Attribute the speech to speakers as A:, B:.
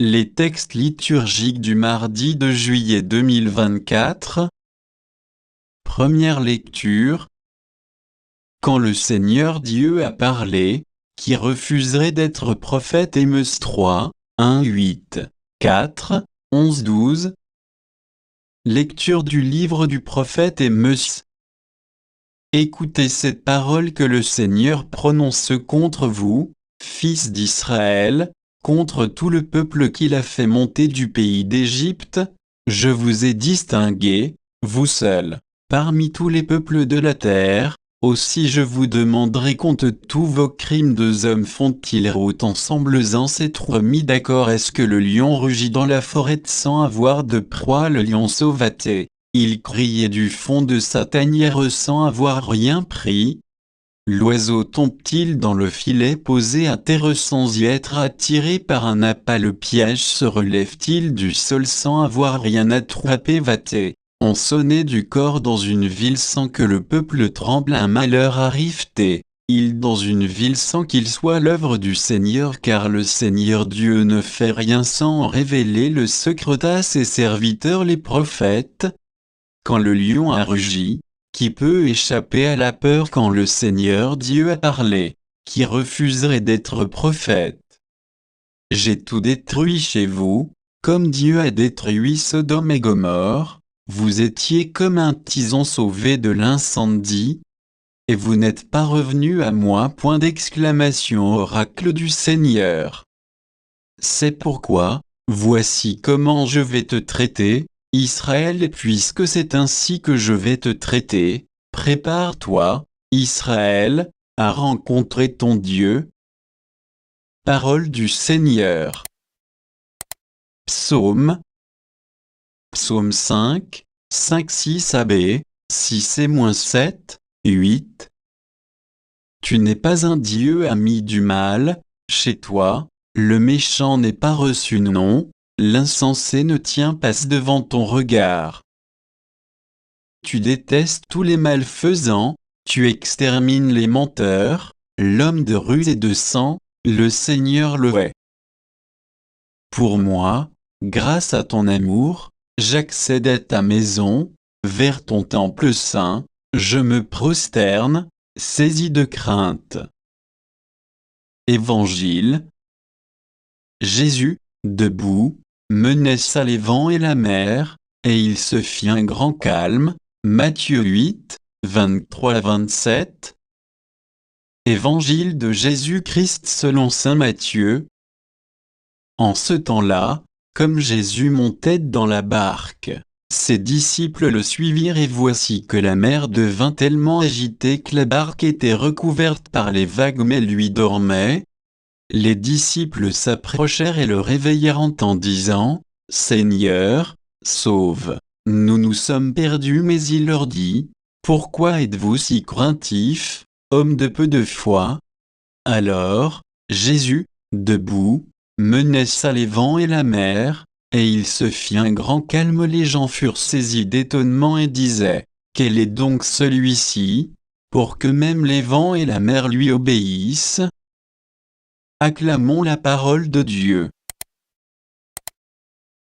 A: Les textes liturgiques du mardi de juillet 2024. Première lecture. Quand le Seigneur Dieu a parlé, qui refuserait d'être prophète? Émose 3, 1, 8, 4, 11, 12. Lecture du livre du prophète Émose. Écoutez cette parole que le Seigneur prononce contre vous, fils d'Israël, contre tout le peuple qu'il a fait monter du pays d'Égypte. Je vous ai distingués, vous seuls, parmi tous les peuples de la terre. Aussi je vous demanderai compte tous vos crimes. Deux hommes font-ils route ensemble sans s'être mis d'accord? Est-ce que le lion rugit dans la forêt sans avoir de proie? Le lion sauvaté, il criait du fond de sa tanière sans avoir rien pris. L'oiseau tombe-t-il dans le filet posé à terre sans y être attiré par un appât? Le piège se relève-t-il du sol sans avoir rien attrapé? Va-t-on on sonnait du corps dans une ville sans que le peuple tremble? Un malheur arrive-t-il dans une ville sans qu'il soit l'œuvre du Seigneur? Car le Seigneur Dieu ne fait rien sans en révéler le secret à ses serviteurs les prophètes. Quand le lion a rugi, qui peut échapper à la peur? Quand le Seigneur Dieu a parlé, qui refuserait d'être prophète? J'ai tout détruit chez vous, comme Dieu a détruit Sodome et Gomorrhe. Vous étiez comme un tison sauvé de l'incendie, et vous n'êtes pas revenus à moi. Point d'exclamation. Oracle du Seigneur. C'est pourquoi, voici comment je vais te traiter, Israël, et puisque c'est ainsi que je vais te traiter, prépare-toi, Israël, à rencontrer ton Dieu. Parole du Seigneur. Psaume 5, 6 AB, 6 et 7, 8. Tu n'es pas un Dieu ami du mal, chez toi, le méchant n'est pas reçu, non, l'insensé ne tient pas devant ton regard. Tu détestes tous les malfaisants, tu extermines les menteurs, l'homme de ruse et de sang, le Seigneur le hait. Pour moi, grâce à ton amour, j'accède à ta maison, vers ton temple saint, je me prosterne, saisi de crainte. Évangile. Jésus, debout, menaça les vents et la mer, et il se fit un grand calme. Matthieu 8, 23-27. Évangile de Jésus-Christ selon saint Matthieu. En ce temps-là, comme Jésus montait dans la barque, ses disciples le suivirent, et voici que la mer devint tellement agitée que la barque était recouverte par les vagues, mais lui dormait. Les disciples s'approchèrent et le réveillèrent en disant, « Seigneur, sauve, nous sommes perdus. » Mais il leur dit, « Pourquoi êtes-vous si craintifs, hommes de peu de foi ?» Alors, Jésus, debout, menaça les vents et la mer, et il se fit un grand calme. Les gens furent saisis d'étonnement et disaient, « Quel est donc celui-ci, pour que même les vents et la mer lui obéissent ?» Acclamons la parole de Dieu.